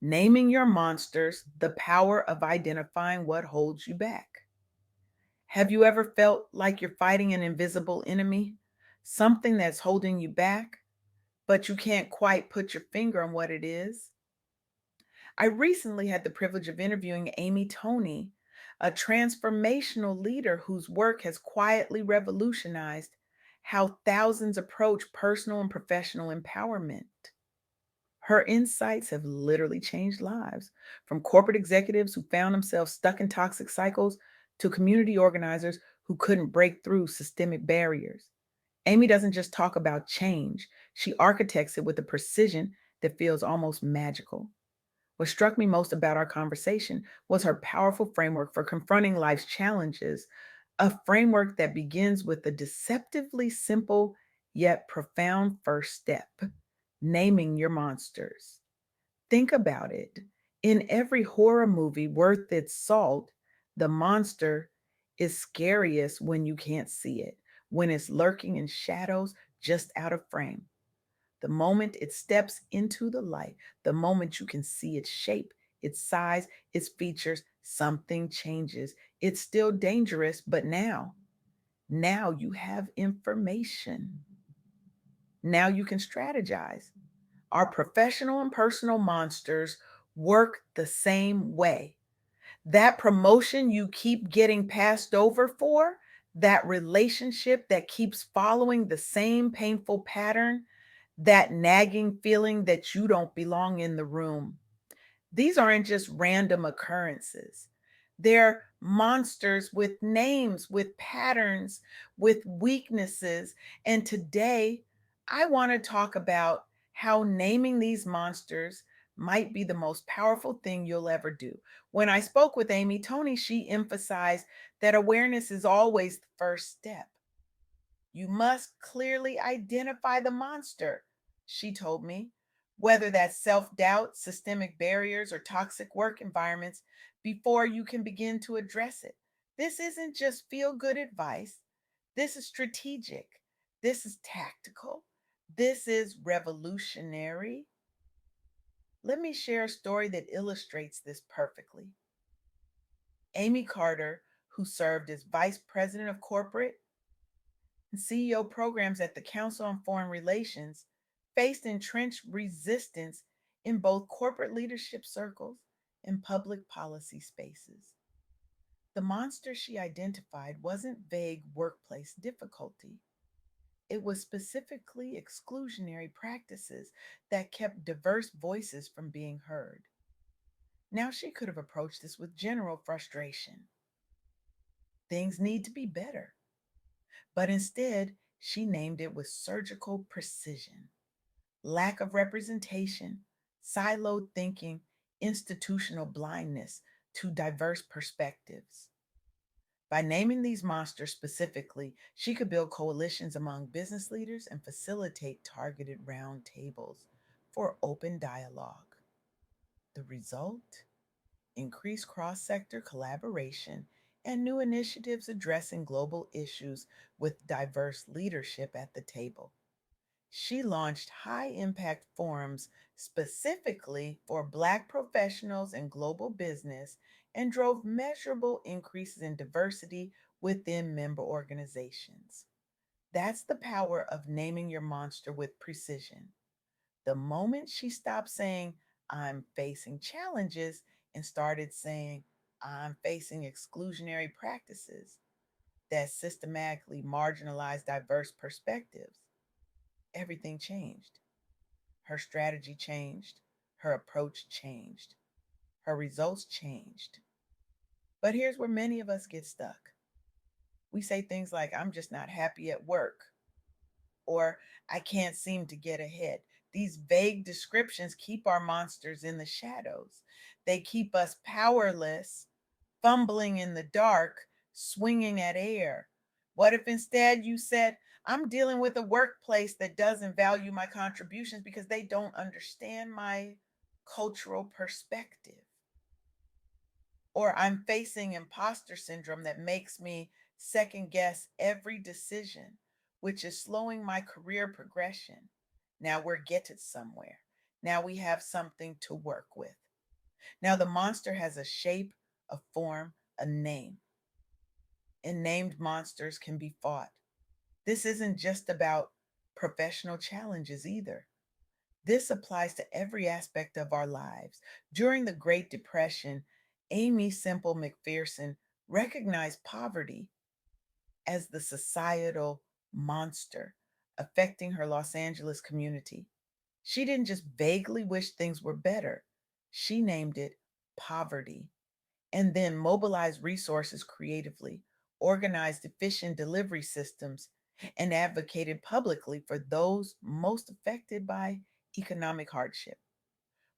Naming your monsters, the power of identifying what holds you back. Have you ever felt like you're fighting an invisible enemy? Something that's holding you back, but you can't quite put your finger on what it is? I recently had the privilege of interviewing Toney, a transformational leader whose work has quietly revolutionized how thousands approach personal and professional empowerment. Her insights have literally changed lives, from corporate executives who found themselves stuck in toxic cycles to community organizers who couldn't break through systemic barriers. Aimee doesn't just talk about change, she architects it with a precision that feels almost magical. What struck me most about our conversation was her powerful framework for confronting life's challenges, a framework that begins with a deceptively simple yet profound first step: naming your monsters. Think about it. In every horror movie worth its salt, the monster is scariest when you can't see it, when it's lurking in shadows just out of frame. The moment it steps into the light, the moment you can see its shape, its size, its features, something changes. It's still dangerous, but now you have information. Now you can strategize. Our professional and personal monsters work the same way. That promotion you keep getting passed over for, that relationship that keeps following the same painful pattern, that nagging feeling that you don't belong in the room. These aren't just random occurrences. They're monsters with names, with patterns, with weaknesses. And today, I want to talk about how naming these monsters might be the most powerful thing you'll ever do. When I spoke with Toney, she emphasized that awareness is always the first step. You must clearly identify the monster, she told me, whether that's self doubt, systemic barriers, or toxic work environments, before you can begin to address it. This isn't just feel good advice. This is strategic. This is tactical. This is revolutionary. Let me share a story that illustrates this perfectly. Aimee Carter, who served as vice president of corporate and CEO programs at the Council on Foreign Relations, faced entrenched resistance in both corporate leadership circles and public policy spaces. The monster she identified wasn't vague workplace difficulty. It was specifically exclusionary practices that kept diverse voices from being heard. Now she could have approached this with general frustration. Things need to be better. But instead, she named it with surgical precision: lack of representation, siloed thinking, institutional blindness to diverse perspectives. By naming these monsters specifically, she could build coalitions among business leaders and facilitate targeted round tables for open dialogue. The result? Increased cross sector collaboration and new initiatives addressing global issues with diverse leadership at the table. She launched high impact forums specifically for Black professionals in global business and drove measurable increases in diversity within member organizations. That's the power of naming your monster with precision. The moment she stopped saying, I'm facing challenges, and started saying, I'm facing exclusionary practices that systematically marginalize diverse perspectives, everything changed. Her strategy changed, her approach changed, her results changed. But here's where many of us get stuck. We say things like, I'm just not happy at work, or I can't seem to get ahead. These vague descriptions keep our monsters in the shadows. They keep us powerless, fumbling in the dark, swinging at air. What if instead you said, I'm dealing with a workplace that doesn't value my contributions because they don't understand my cultural perspective? Or I'm facing imposter syndrome that makes me second guess every decision, which is slowing my career progression. Now we're getting somewhere. Now we have something to work with. Now, the monster has a shape, a form, a name, and named monsters can be fought. This isn't just about professional challenges either. This applies to every aspect of our lives. During the Great Depression, Aimee Semple McPherson recognized poverty as the societal monster affecting her Los Angeles community. She didn't just vaguely wish things were better, she named it poverty and then mobilized resources creatively, organized efficient delivery systems, and advocated publicly for those most affected by economic hardship.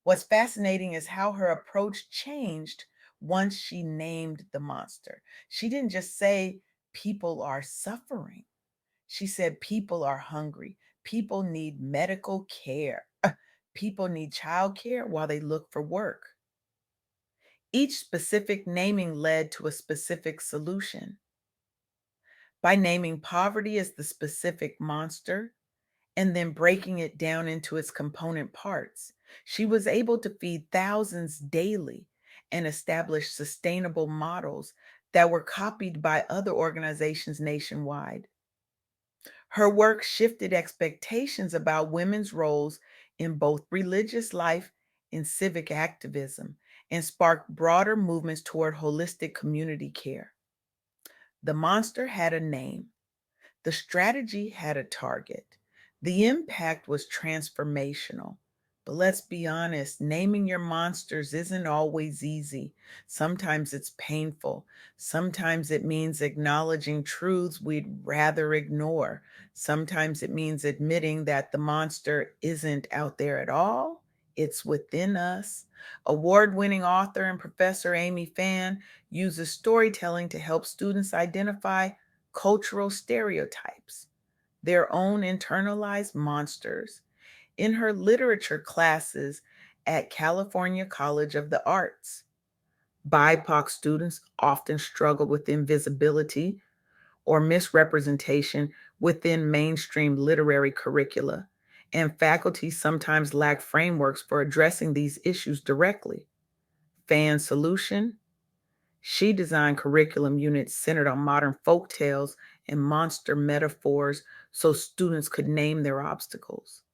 What's fascinating is how her approach changed once she named the monster. She didn't just say people are suffering. She said people are hungry. People need medical care. People need childcare while they look for work. Each specific naming led to a specific solution. By naming poverty as the specific monster and then breaking it down into its component parts, she was able to feed thousands daily and establish sustainable models that were copied by other organizations nationwide. Her work shifted expectations about women's roles in both religious life and civic activism and sparked broader movements toward holistic community care. The monster had a name, the strategy had a target. The impact was transformational. But let's be honest, naming your monsters isn't always easy. Sometimes it's painful. Sometimes it means acknowledging truths we'd rather ignore. Sometimes it means admitting that the monster isn't out there at all, it's within us. Award winning author and professor Amy Fan uses storytelling to help students identify cultural stereotypes, their own internalized monsters. In her literature classes at California College of the Arts, BIPOC students often struggle with invisibility or misrepresentation within mainstream literary curricula, and faculty sometimes lack frameworks for addressing these issues directly. Fan solution: she designed curriculum units centered on modern folk tales and monster metaphors so students could name their obstacles.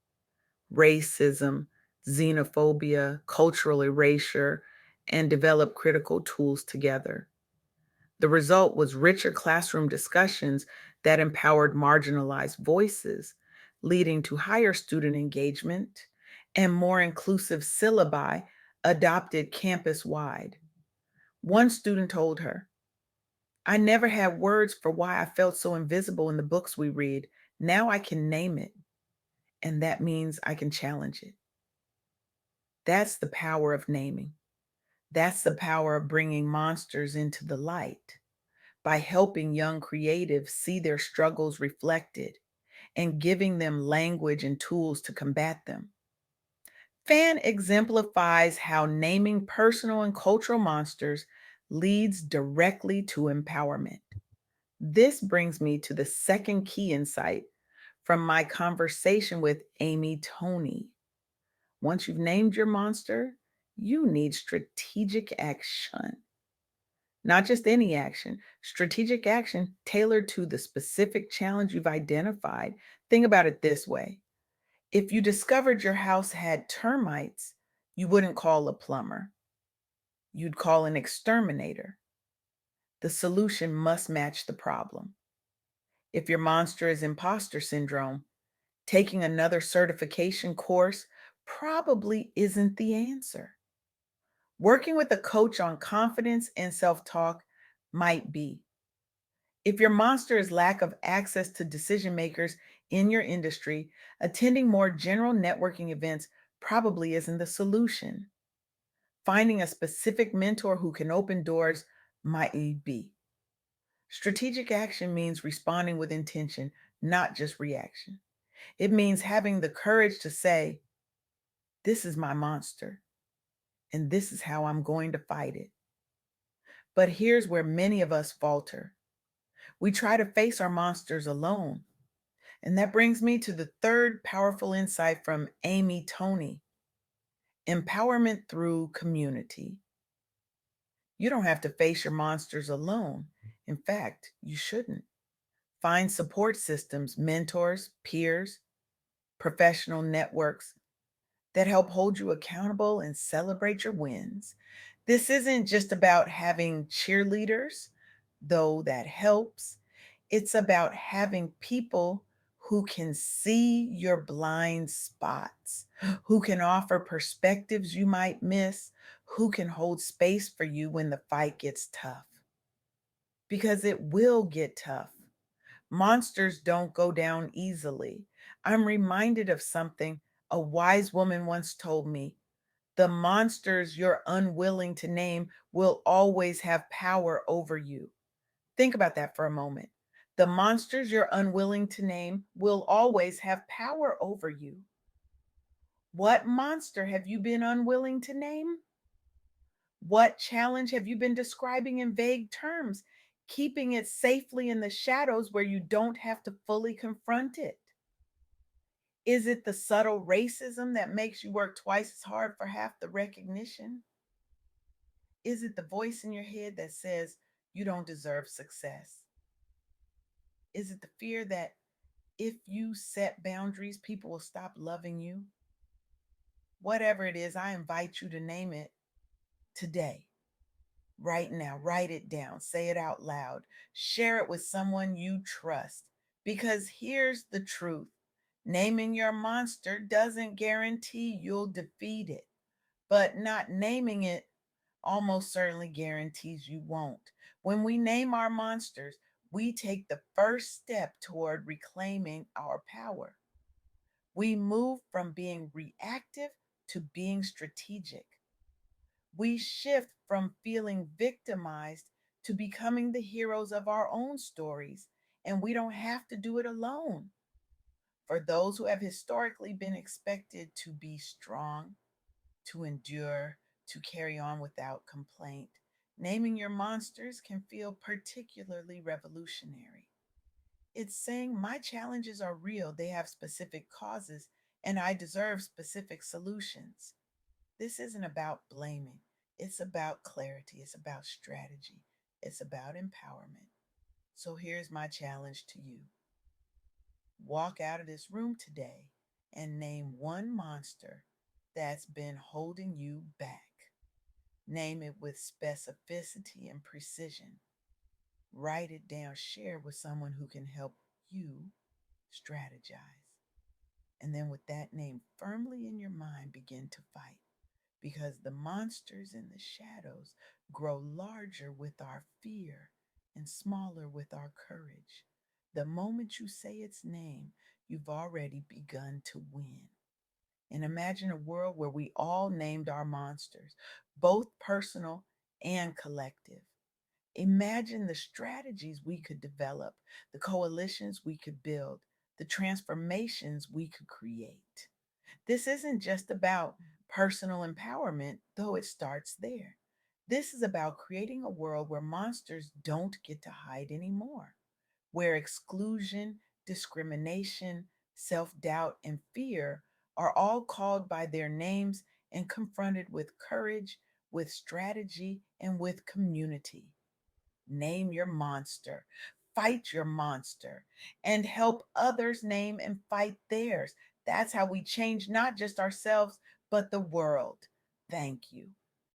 Racism, xenophobia, cultural erasure, and develop critical tools together. The result was richer classroom discussions that empowered marginalized voices, leading to higher student engagement and more inclusive syllabi adopted campus wide. One student told her, I never had words for why I felt so invisible in the books we read. Now I can name it, and that means I can challenge it. That's the power of naming. That's the power of bringing monsters into the light by helping young creatives see their struggles reflected and giving them language and tools to combat them. Fan exemplifies how naming personal and cultural monsters leads directly to empowerment. This brings me to the second key insight from my conversation with Amy Toney. Once you've named your monster, you need strategic action. Not just any action, strategic action tailored to the specific challenge you've identified. Think about it this way: if you discovered your house had termites, you wouldn't call a plumber, you'd call an exterminator. The solution must match the problem. If your monster is imposter syndrome, taking another certification course probably isn't the answer. Working with a coach on confidence and self talk might be. If your monster is lack of access to decision makers in your industry, attending more general networking events probably isn't the solution. Finding a specific mentor who can open doors might be. Strategic action means responding with intention, not just reaction. It means having the courage to say, this is my monster, and this is how I'm going to fight it. But here's where many of us falter. We try to face our monsters alone. And that brings me to the third powerful insight from Amy Toney. Empowerment through community. You don't have to face your monsters alone. In fact, you shouldn't. Find support systems, mentors, peers, professional networks that help hold you accountable and celebrate your wins. This isn't just about having cheerleaders, though that helps. It's about having people who can see your blind spots, who can offer perspectives you might miss, who can hold space for you when the fight gets tough. Because it will get tough. Monsters don't go down easily. I'm reminded of something a wise woman once told me. The monsters you're unwilling to name will always have power over you. Think about that for a moment. The monsters you're unwilling to name will always have power over you. What monster have you been unwilling to name? What challenge have you been describing in vague terms, keeping it safely in the shadows where you don't have to fully confront it? Is it the subtle racism that makes you work twice as hard for half the recognition? Is it the voice in your head that says you don't deserve success? Is it the fear that if you set boundaries, people will stop loving you? Whatever it is, I invite you to name it today, right now. Write it down, say it out loud, share it with someone you trust. Because here's the truth: naming your monster doesn't guarantee you'll defeat it, but not naming it almost certainly guarantees you won't. When we name our monsters, we take the first step toward reclaiming our power. We move from being reactive to being strategic. We shift from feeling victimized to becoming the heroes of our own stories, and we don't have to do it alone. For those who have historically been expected to be strong, to endure, to carry on without complaint, naming your monsters can feel particularly revolutionary. It's saying my challenges are real, they have specific causes, and I deserve specific solutions. This isn't about blaming, it's about clarity, it's about strategy, it's about empowerment. So here's my challenge to you: walk out of this room today and name one monster that's been holding you back. Name it with specificity and precision. Write it down, share with someone who can help you strategize. And then, with that name firmly in your mind, begin to fight, because the monsters in the shadows grow larger with our fear and smaller with our courage. The moment you say its name, you've already begun to win. And imagine a world where we all named our monsters, both personal and collective. Imagine the strategies we could develop, the coalitions we could build, the transformations we could create. This isn't just about personal empowerment, though it starts there. This is about creating a world where monsters don't get to hide anymore, where exclusion, discrimination, self doubt, and fear are all called by their names and confronted with courage, with strategy, and with community. Name your monster, fight your monster, and help others name and fight theirs. That's how we change not just ourselves, but the world. Thank you.